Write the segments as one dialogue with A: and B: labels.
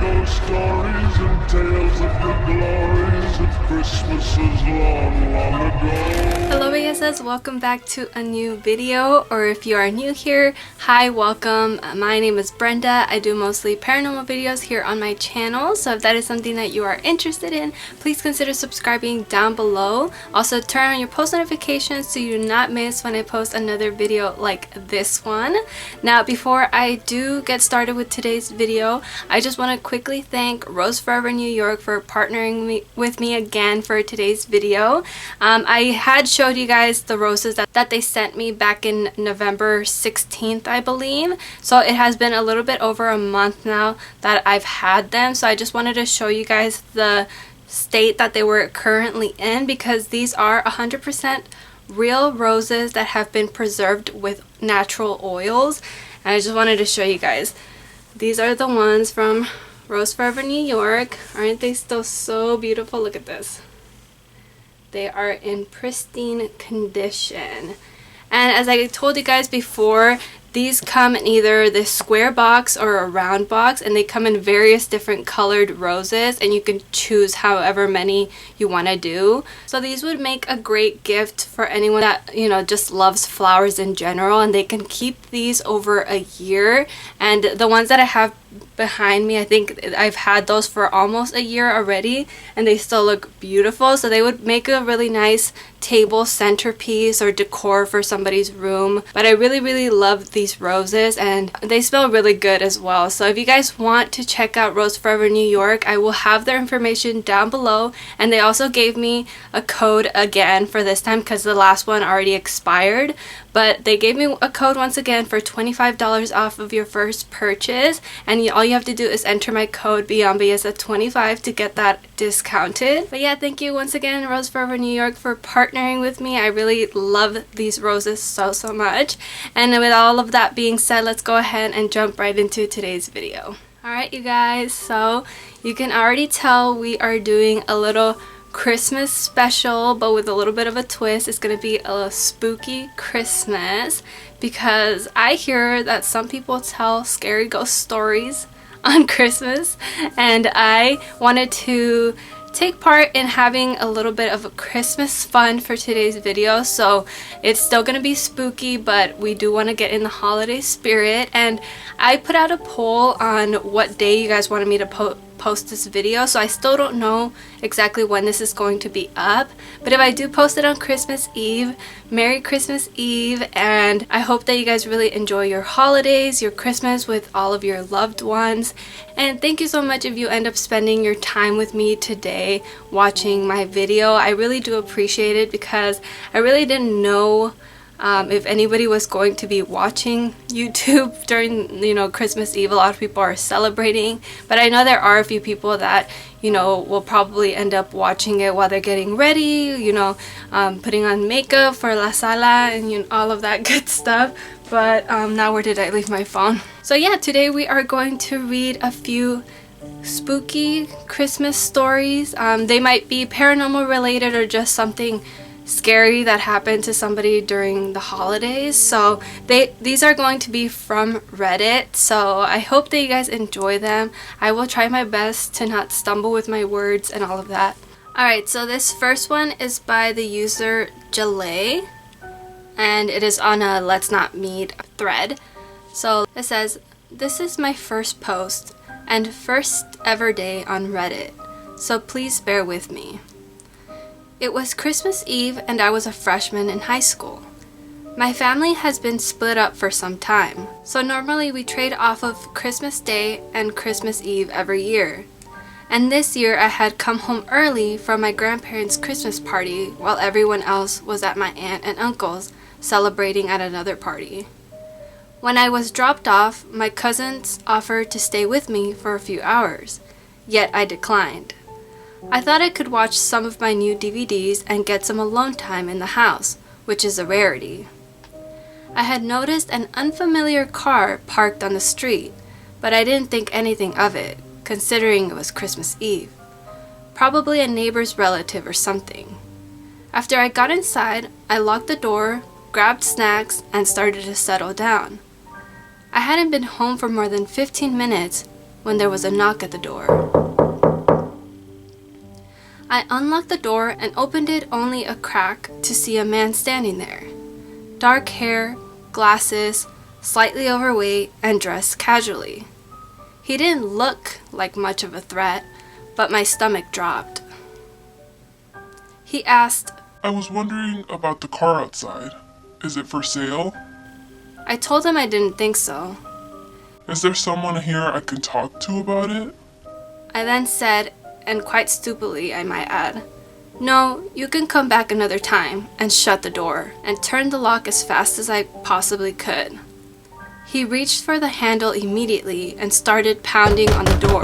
A: ghost stories and tales of the glories of Christmases long, long ago.
B: Hello BSS, welcome back to a new video, or if you are new here, hi, welcome. My name is Brenda. I do mostly paranormal videos here on my channel, so if that is something that you are interested in, please consider subscribing down below. Also turn on your post notifications so you do not miss when I post another video like this one. Now before I do get started with today's video, I just want to quickly thank Rose Forever New York for partnering with me again for today's video. I had showed you guys the roses that they sent me back in November 16th, I believe. So it has been a little bit over a month now that I've had them. So I just wanted to show you guys the state that they were currently in, because these are 100% real roses that have been preserved with natural oils. And I just wanted to show you guys. These are the ones from Rose Forever New York. Aren't they still so beautiful? Look at this. They are in pristine condition. And as I told you guys before, these come in either this square box or a round box, and they come in various different colored roses, and you can choose however many you want to do. So these would make a great gift for anyone that, you know, just loves flowers in general, and they can keep these over a year. And the ones that I have behind me, I think I've had those for almost a year already, and they still look beautiful. So they would make a really nice table centerpiece or decor for somebody's room. But I really love these roses, and they smell really good as well. So if you guys want to check out Rose Forever New York, I will have their information down below. And they also gave me a code again for this time because the last one already expired. But they gave me a code once again for $25 off of your first purchase, and all you have to do is enter my code beyondbellezaparanormal to get that discounted. But yeah, thank you once again, Rose Forever New York, for partnering with me. I really love these roses so much. And with all of that being said, let's go ahead and jump right into today's video. Alright you guys, so you can already tell we are doing a little Christmas special, but with a little bit of a twist. It's gonna be a spooky Christmas, because I hear that some people tell scary ghost stories on Christmas, and I wanted to take part in having a little bit of a Christmas fun for today's video. So it's still gonna be spooky, but we do want to get in the holiday spirit. And I put out a poll on what day you guys wanted me to post this video, so I still don't know exactly when this is going to be up, but if I do post it on Christmas Eve, Merry Christmas Eve, and I hope that you guys really enjoy your holidays, your Christmas with all of your loved ones. And thank you so much if you end up spending your time with me today watching my video. I really do appreciate it, because I really didn't know if anybody was going to be watching YouTube during, you know, Christmas Eve. A lot of people are celebrating, but I know there are a few people that, you know, will probably end up watching it while they're getting ready, you know, putting on makeup for la sala and, you know, all of that good stuff. But now where did I leave my phone? So yeah, today we are going to read a few spooky Christmas stories. They might be paranormal related or just something scary that happened to somebody during the holidays. So these are going to be from Reddit, so I hope that you guys enjoy them. I will try my best to not stumble with my words and all of that. Alright, so this first one is by the user Jalay, and it is on a Let's Not Meet thread. So it says, "This is my first post and first ever day on Reddit, so please bear with me. It was Christmas Eve and I was a freshman in high school. My family has been split up for some time, so normally we trade off of Christmas Day and Christmas Eve every year. And this year I had come home early from my grandparents' Christmas party while everyone else was at my aunt and uncle's celebrating at another party. When I was dropped off, my cousins offered to stay with me for a few hours, yet I declined. I thought I could watch some of my new DVDs and get some alone time in the house, which is a rarity. I had noticed an unfamiliar car parked on the street, but I didn't think anything of it, considering it was Christmas Eve. Probably a neighbor's relative or something. After I got inside, I locked the door, grabbed snacks, and started to settle down. I hadn't been home for more than 15 minutes when there was a knock at the door. I unlocked the door and opened it only a crack to see a man standing there. Dark hair, glasses, slightly overweight, and dressed casually. He didn't look like much of a threat, but my stomach dropped. He asked,
A: I was wondering about the car outside. Is it for sale?
B: I told him I didn't think so.
A: Is there someone here I can talk to about it?
B: I then said, and quite stupidly I might add, no, you can come back another time, and shut the door, and turned the lock as fast as I possibly could. He reached for the handle immediately and started pounding on the door.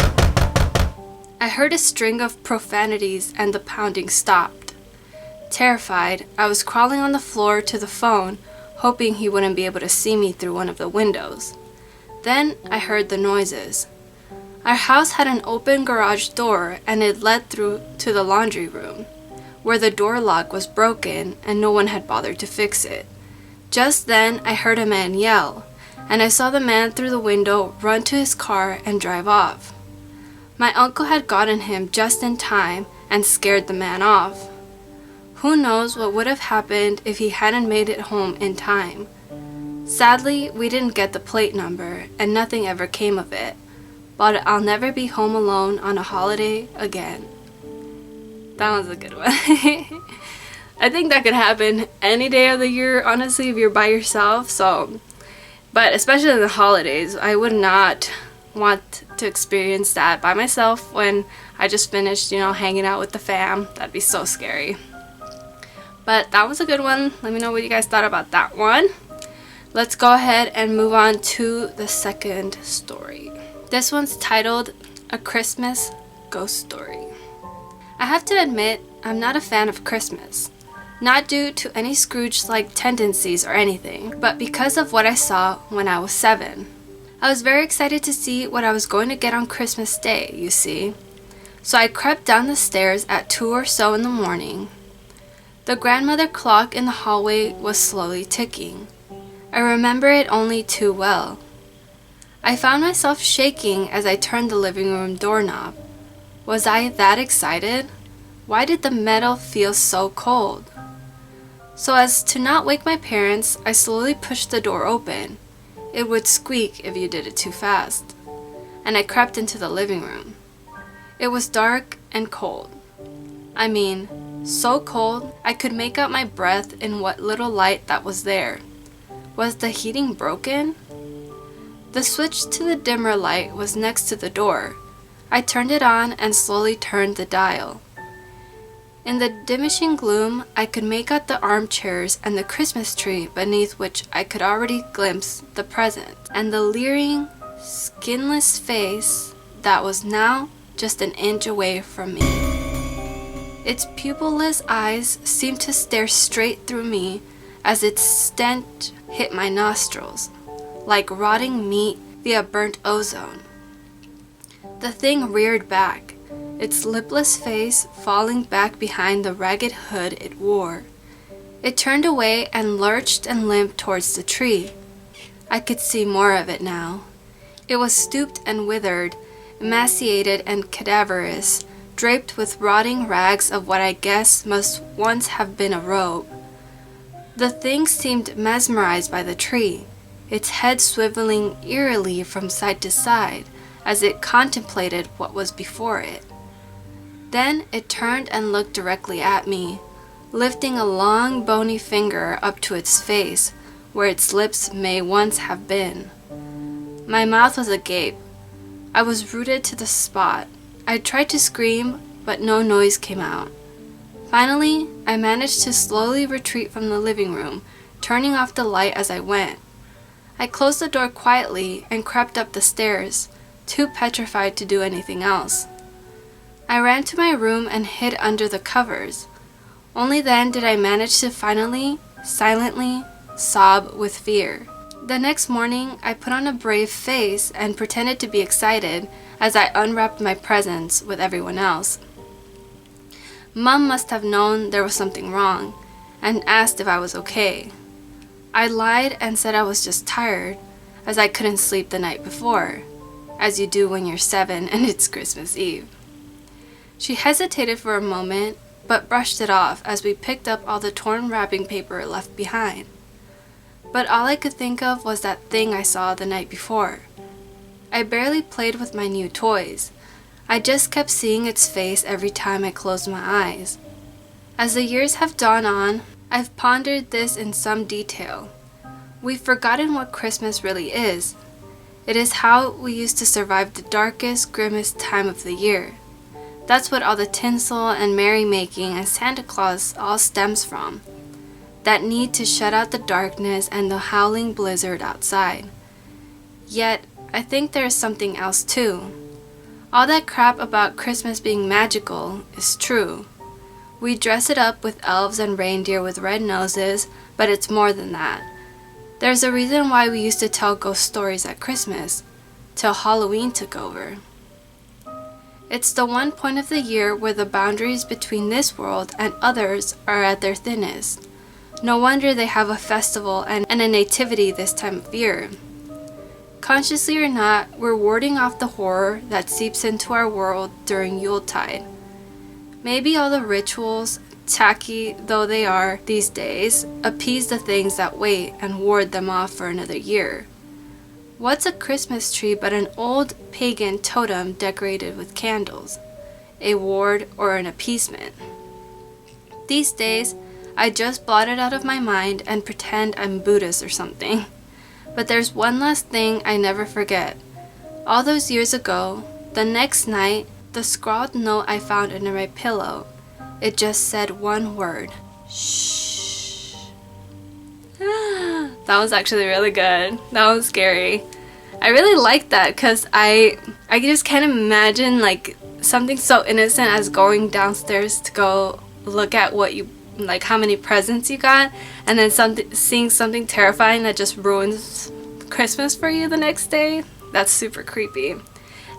B: I heard a string of profanities and the pounding stopped. Terrified, I was crawling on the floor to the phone, hoping he wouldn't be able to see me through one of the windows. Then I heard the noises. Our house had an open garage door and it led through to the laundry room, where the door lock was broken and no one had bothered to fix it. Just then I heard a man yell, and I saw the man through the window run to his car and drive off. My uncle had gotten him just in time and scared the man off. Who knows what would have happened if he hadn't made it home in time. Sadly, we didn't get the plate number and nothing ever came of it, but I'll never be home alone on a holiday again. That was a good one. I think that could happen any day of the year, honestly, if you're by yourself. But especially in the holidays, I would not want to experience that by myself when I just finished, hanging out with the fam. That'd be so scary. But that was a good one. Let me know what you guys thought about that one. Let's go ahead and move on to the second story. This one's titled A Christmas Ghost Story. I have to admit, I'm not a fan of Christmas. Not due to any Scrooge-like tendencies or anything, but because of what I saw when I was 7. I was very excited to see what I was going to get on Christmas Day, you see. So I crept down the stairs at 2 or so in the morning. The grandmother clock in the hallway was slowly ticking. I remember it only too well. I found myself shaking as I turned the living room doorknob. Was I that excited? Why did the metal feel so cold? So as to not wake my parents, I slowly pushed the door open. It would squeak if you did it too fast. And I crept into the living room. It was dark and cold. I mean, so cold I could make out my breath in what little light that was there. Was the heating broken? The switch to the dimmer light was next to the door. I turned it on and slowly turned the dial. In the diminishing gloom, I could make out the armchairs and the Christmas tree beneath which I could already glimpse the present, and the leering, skinless face that was now just an inch away from me. Its pupilless eyes seemed to stare straight through me as its stench hit my nostrils, like rotting meat via burnt ozone. The thing reared back, its lipless face falling back behind the ragged hood it wore. It turned away and lurched and limped towards the tree. I could see more of it now. It was stooped and withered, emaciated and cadaverous, draped with rotting rags of what I guess must once have been a robe. The thing seemed mesmerized by the tree, its head swiveling eerily from side to side as it contemplated what was before it. Then it turned and looked directly at me, lifting a long bony finger up to its face, where its lips may once have been. My mouth was agape. I was rooted to the spot. I tried to scream, but no noise came out. Finally, I managed to slowly retreat from the living room, turning off the light as I went. I closed the door quietly and crept up the stairs, too petrified to do anything else. I ran to my room and hid under the covers. Only then did I manage to finally, silently, sob with fear. The next morning, I put on a brave face and pretended to be excited as I unwrapped my presents with everyone else. Mom must have known there was something wrong and asked if I was okay. I lied and said I was just tired, as I couldn't sleep the night before. as you do when you're 7 and it's Christmas Eve. She hesitated for a moment, but brushed it off as we picked up all the torn wrapping paper left behind. But all I could think of was that thing I saw the night before. I barely played with my new toys. I just kept seeing its face every time I closed my eyes. As the years have gone on, I've pondered this in some detail. We've forgotten what Christmas really is. It is how we used to survive the darkest, grimmest time of the year. That's what all the tinsel and merrymaking and Santa Claus all stems from. That need to shut out the darkness and the howling blizzard outside. Yet, I think there is something else too. All that crap about Christmas being magical is true. We dress it up with elves and reindeer with red noses, but it's more than that. There's a reason why we used to tell ghost stories at Christmas, till Halloween took over. It's the one point of the year where the boundaries between this world and others are at their thinnest. No wonder they have a festival and a nativity this time of year. Consciously or not, we're warding off the horror that seeps into our world during Yuletide. Maybe all the rituals, tacky though they are these days, appease the things that wait and ward them off for another year. What's a Christmas tree but an old pagan totem decorated with candles? A ward or an appeasement? These days, I just blot it out of my mind and pretend I'm Buddhist or something. But there's one last thing I never forget. All those years ago, the next night, the scrawled note I found under my pillow, it just said one word. Shh. That was actually really good. That was scary. I really liked that because I just can't imagine like something so innocent as going downstairs to go look at what you like, how many presents you got, and then seeing something terrifying that just ruins Christmas for you the next day. That's super creepy.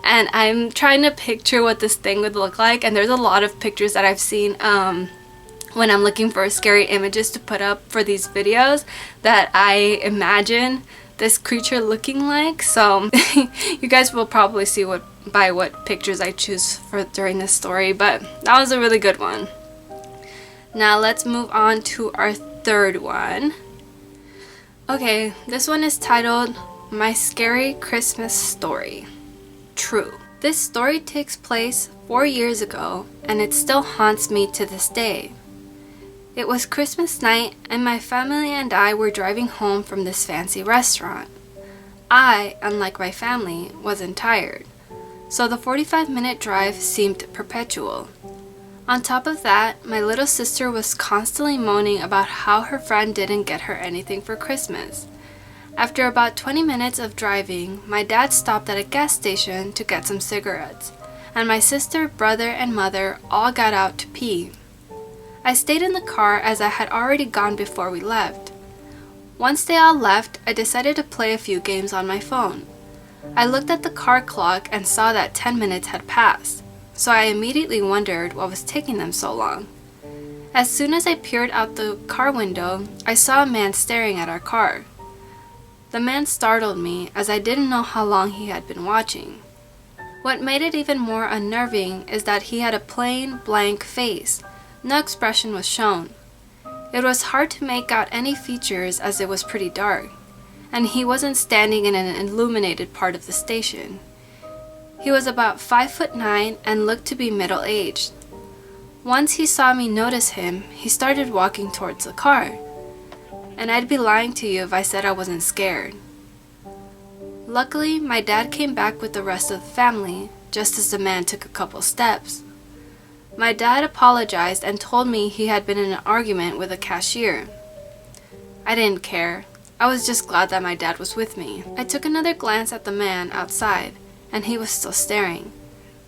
B: And I'm trying to picture what this thing would look like, and there's a lot of pictures that I've seen when I'm looking for scary images to put up for these videos that I imagine this creature looking like. So you guys will probably see what pictures I choose for during this story, but that was a really good one. Now let's move on to our third one. Okay, this one is titled My Scary Christmas Story. True. This story takes place 4 years ago, and it still haunts me to this day. It was Christmas night, and my family and I were driving home from this fancy restaurant. I, unlike my family, wasn't tired, so the 45-minute drive seemed perpetual. On top of that, my little sister was constantly moaning about how her friend didn't get her anything for Christmas. After about 20 minutes of driving, my dad stopped at a gas station to get some cigarettes, and my sister, brother, and mother all got out to pee. I stayed in the car as I had already gone before we left. Once they all left, I decided to play a few games on my phone. I looked at the car clock and saw that 10 minutes had passed, so I immediately wondered what was taking them so long. As soon as I peered out the car window, I saw a man staring at our car. The man startled me as I didn't know how long he had been watching. What made it even more unnerving is that he had a plain, blank face. No expression was shown. It was hard to make out any features as it was pretty dark, and he wasn't standing in an illuminated part of the station. He was about 5'9" and looked to be middle-aged. Once he saw me notice him, he started walking towards the car. And I'd be lying to you if I said I wasn't scared. Luckily, my dad came back with the rest of the family, just as the man took a couple steps. My dad apologized and told me he had been in an argument with a cashier. I didn't care. I was just glad that my dad was with me. I took another glance at the man outside, and he was still staring.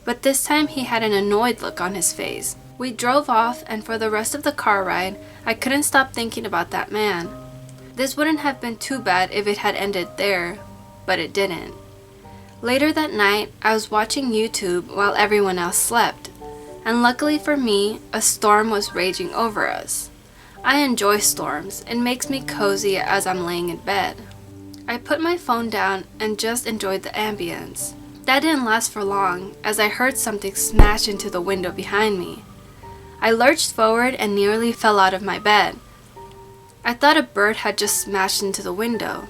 B: But this time he had an annoyed look on his face. We drove off, and for the rest of the car ride, I couldn't stop thinking about that man. This wouldn't have been too bad if it had ended there, but it didn't. Later that night, I was watching YouTube while everyone else slept, and luckily for me, a storm was raging over us. I enjoy storms. It makes me cozy as I'm laying in bed. I put my phone down and just enjoyed the ambience. That didn't last for long, as I heard something smash into the window behind me. I lurched forward and nearly fell out of my bed. I thought a bird had just smashed into the window.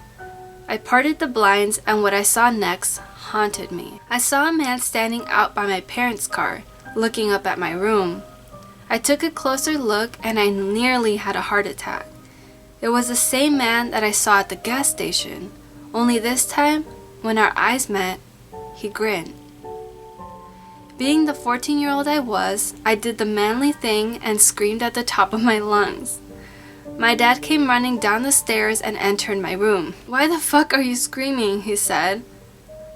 B: I parted the blinds, and what I saw next haunted me. I saw a man standing out by my parents' car, looking up at my room. I took a closer look and I nearly had a heart attack. It was the same man that I saw at the gas station, only this time, when our eyes met, he grinned. Being the 14-year-old I was, I did the manly thing and screamed at the top of my lungs. My dad came running down the stairs and entered my room. "Why the fuck are you screaming?" he said.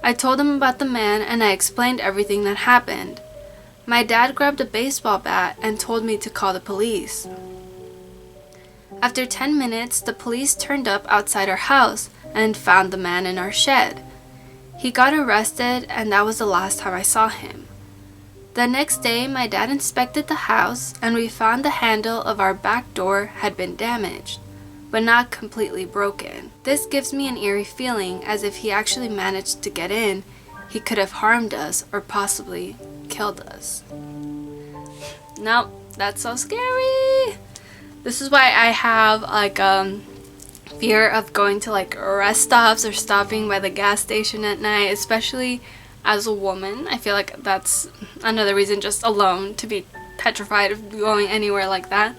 B: I told him about the man and I explained everything that happened. My dad grabbed a baseball bat and told me to call the police. After 10 minutes, the police turned up outside our house and found the man in our shed. He got arrested, and that was the last time I saw him. The next day, my dad inspected the house and we found the handle of our back door had been damaged, but not completely broken. This gives me an eerie feeling, as if he actually managed to get in, he could have harmed us or possibly killed us. Nope, that's so scary. This is why I have like fear of going to like rest stops or stopping by the gas station at night, especially as a woman. I feel like that's another reason just alone to be petrified of going anywhere like that.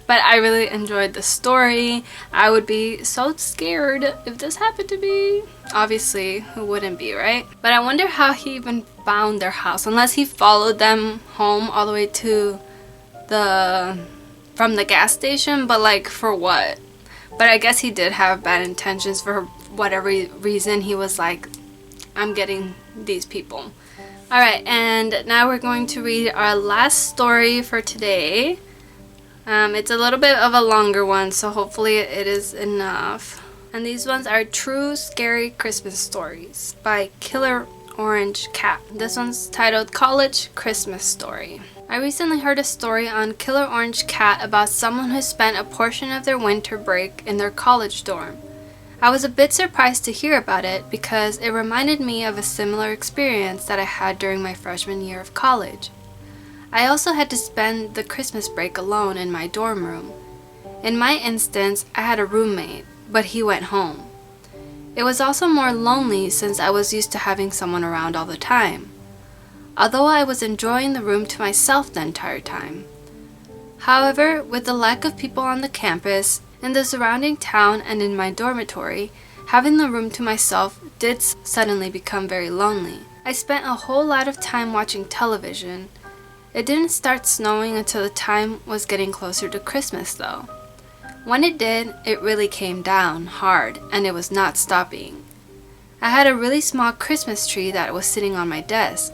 B: But I really enjoyed the story. I would be so scared if this happened to me. Obviously, who wouldn't be, right? But I wonder how he even found their house, unless he followed them home all the way to from the gas station, but like for what? But I guess he did have bad intentions. For whatever reason, he was like, I'm getting these people. Alright, and now we're going to read our last story for today. It's a little bit of a longer one, so hopefully it is enough. And these ones are True Scary Christmas Stories by Killer Orange Cat. This one's titled College Christmas Story. I recently heard a story on Killer Orange Cat about someone who spent a portion of their winter break in their college dorm. I was a bit surprised to hear about it because it reminded me of a similar experience that I had during my freshman year of college. I also had to spend the Christmas break alone in my dorm room. In my instance, I had a roommate, but he went home. It was also more lonely since I was used to having someone around all the time, although I was enjoying the room to myself the entire time. However, with the lack of people on the campus, in the surrounding town, and in my dormitory, having the room to myself did suddenly become very lonely. I spent a whole lot of time watching television. It didn't start snowing until the time was getting closer to Christmas though. When it did, it really came down hard and it was not stopping. I had a really small Christmas tree that was sitting on my desk,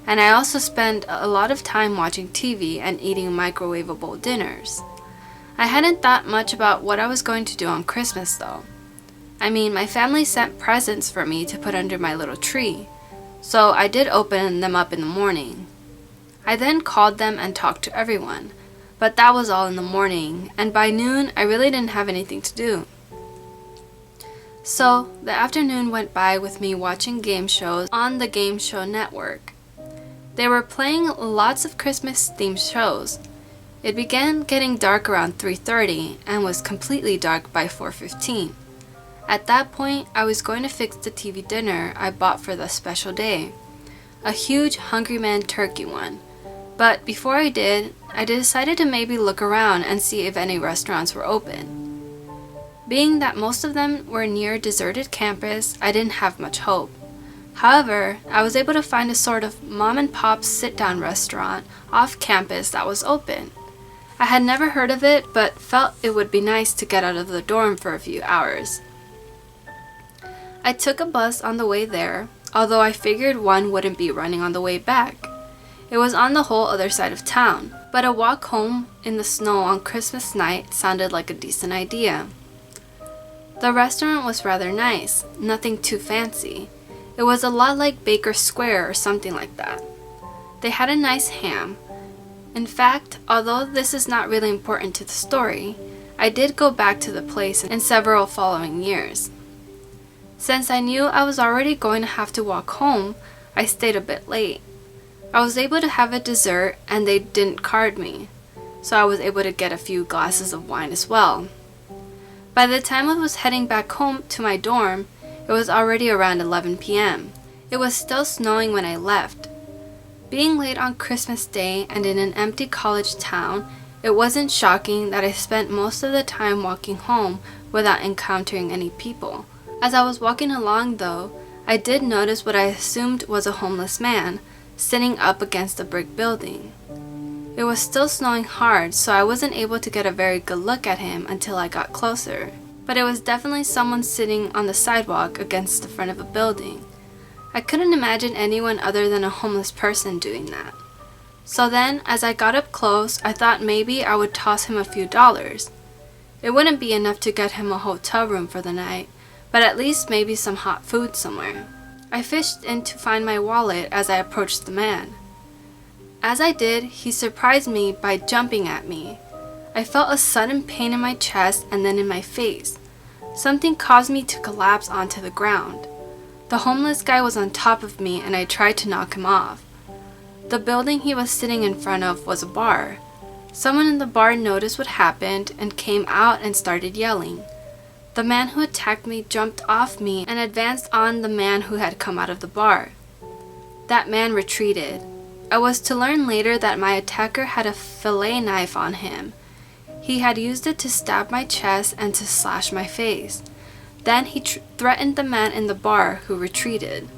B: and I also spent a lot of time watching TV and eating microwavable dinners. I hadn't thought much about what I was going to do on Christmas though. I mean, my family sent presents for me to put under my little tree, so I did open them up in the morning. I then called them and talked to everyone, but that was all in the morning, and by noon I really didn't have anything to do. So the afternoon went by with me watching game shows on the Game Show Network. They were playing lots of Christmas-themed shows. It began getting dark around 3:30 and was completely dark by 4:15. At that point, I was going to fix the TV dinner I bought for the special day, a huge Hungry Man turkey one. But before I did, I decided to maybe look around and see if any restaurants were open. Being that most of them were near a deserted campus, I didn't have much hope. However, I was able to find a sort of mom-and-pop sit-down restaurant off campus that was open. I had never heard of it, but felt it would be nice to get out of the dorm for a few hours. I took a bus on the way there, although I figured one wouldn't be running on the way back. It was on the whole other side of town, but a walk home in the snow on Christmas night sounded like a decent idea. The restaurant was rather nice, nothing too fancy. It was a lot like Baker Square or something like that. They had a nice ham. In fact, although this is not really important to the story, I did go back to the place in several following years. Since I knew I was already going to have to walk home, I stayed a bit late. I was able to have a dessert and they didn't card me, so I was able to get a few glasses of wine as well. By the time I was heading back home to my dorm, it was already around 11 p.m. It was still snowing when I left. Being late on Christmas Day and in an empty college town, it wasn't shocking that I spent most of the time walking home without encountering any people. As I was walking along though, I did notice what I assumed was a homeless man, sitting up against a brick building. It was still snowing hard, so I wasn't able to get a very good look at him until I got closer. But it was definitely someone sitting on the sidewalk against the front of a building. I couldn't imagine anyone other than a homeless person doing that. So then, as I got up close, I thought maybe I would toss him a few dollars. It wouldn't be enough to get him a hotel room for the night, but at least maybe some hot food somewhere. I fished in to find my wallet as I approached the man. As I did, he surprised me by jumping at me. I felt a sudden pain in my chest and then in my face. Something caused me to collapse onto the ground. The homeless guy was on top of me and I tried to knock him off. The building he was sitting in front of was a bar. Someone in the bar noticed what happened and came out and started yelling. The man who attacked me jumped off me and advanced on the man who had come out of the bar. That man retreated. I was to learn later that my attacker had a fillet knife on him. He had used it to stab my chest and to slash my face. Then he threatened the man in the bar, who retreated.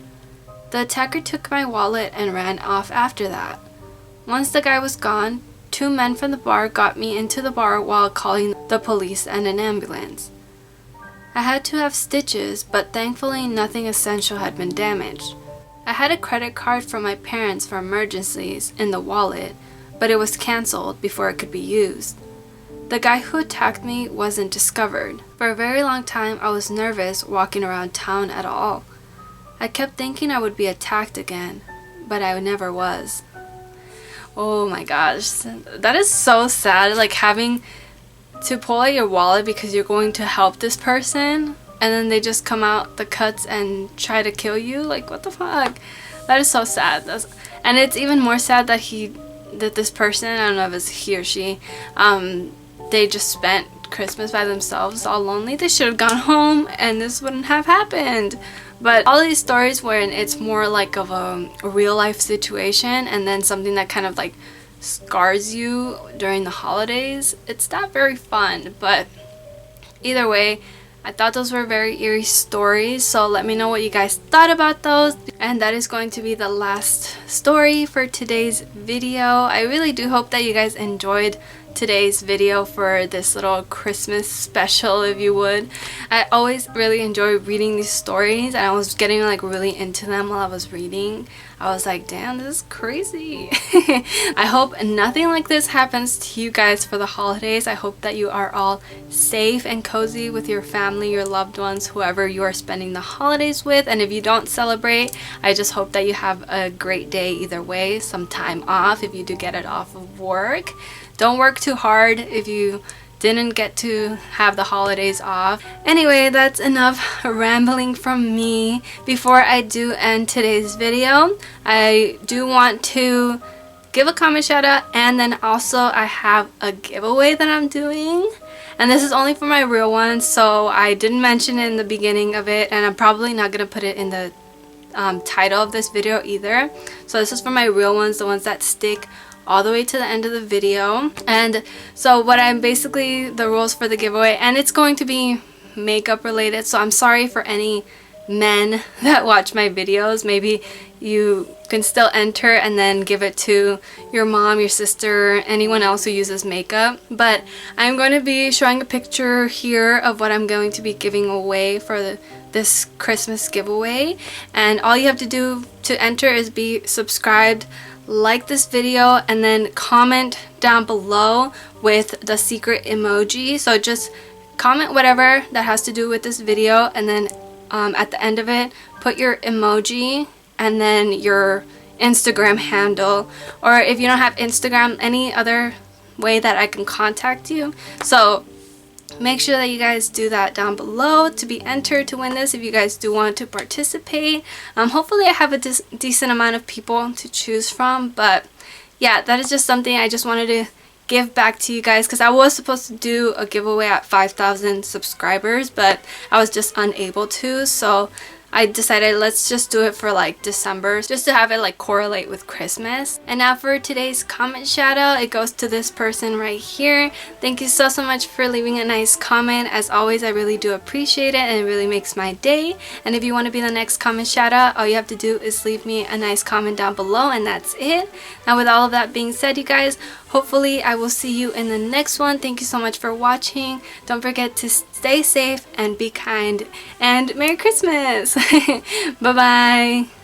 B: The attacker took my wallet and ran off after that. Once the guy was gone, 2 men from the bar got me into the bar while calling the police and an ambulance. I had to have stitches, but thankfully nothing essential had been damaged. I had a credit card from my parents for emergencies in the wallet, but it was canceled before it could be used. The guy who attacked me wasn't discovered. For a very long time, I was nervous walking around town at all. I kept thinking I would be attacked again, but I never was. Oh my gosh, that is so sad, like having to pull out your wallet because you're going to help this person and then they just come out the cuts and try to kill you. Like, what the fuck? That is so sad. And it's even more sad that this person, I don't know if it's he or she, they just spent Christmas by themselves all lonely. They should have gone home and this wouldn't have happened. But all these stories wherein it's more like of a real life situation and then something that kind of like scars you during the holidays, it's not very fun. But either way, I thought those were very eerie stories, so let me know what you guys thought about those. And that is going to be the last story for today's video. I really do hope that you guys enjoyed today's video for this little Christmas special, if you would. I always really enjoy reading these stories, and I was getting like really into them while I was reading. I was like, damn, this is crazy. I hope nothing like this happens to you guys for the holidays. I hope that you are all safe and cozy with your family, your loved ones, whoever you are spending the holidays with. And if you don't celebrate, I just hope that you have a great day either way, some time off if you do get it off of work. Don't work too hard if you didn't get to have the holidays off. Anyway, that's enough rambling from me. Before I do end today's video, I do want to give a comment shout out, and then also I have a giveaway that I'm doing. And this is only for my real ones, so I didn't mention it in the beginning of it, and I'm probably not going to put it in the title of this video either. So this is for my real ones, the ones that stick all the way to the end of the video. And so what I'm basically, the rules for the giveaway, and it's going to be makeup related, so I'm sorry for any men that watch my videos. Maybe you can still enter and then give it to your mom, your sister, anyone else who uses makeup. But I'm going to be showing a picture here of what I'm going to be giving away for this Christmas giveaway, and all you have to do to enter is be subscribed, like this video, and then comment down below with the secret emoji. So just comment whatever that has to do with this video, and then at the end of it put your emoji and then your Instagram handle, or if you don't have Instagram, any other way that I can contact you. So make sure that you guys do that down below to be entered to win this if you guys do want to participate. Hopefully I have a decent amount of people to choose from, but yeah, that is just something I just wanted to give back to you guys, because I was supposed to do a giveaway at 5,000 subscribers, but I was just unable to, so I decided let's just do it for like December, just to have it like correlate with Christmas. And now for today's comment shout out, it goes to this person right here. Thank you so much for leaving a nice comment. As always, I really do appreciate it, and it really makes my day. And if you want to be the next comment shout out, all you have to do is leave me a nice comment down below, and that's it. Now with all of that being said, you guys, hopefully I will see you in the next one. Thank you so much for watching. Don't forget to stay safe and be kind, and Merry Christmas. Bye bye.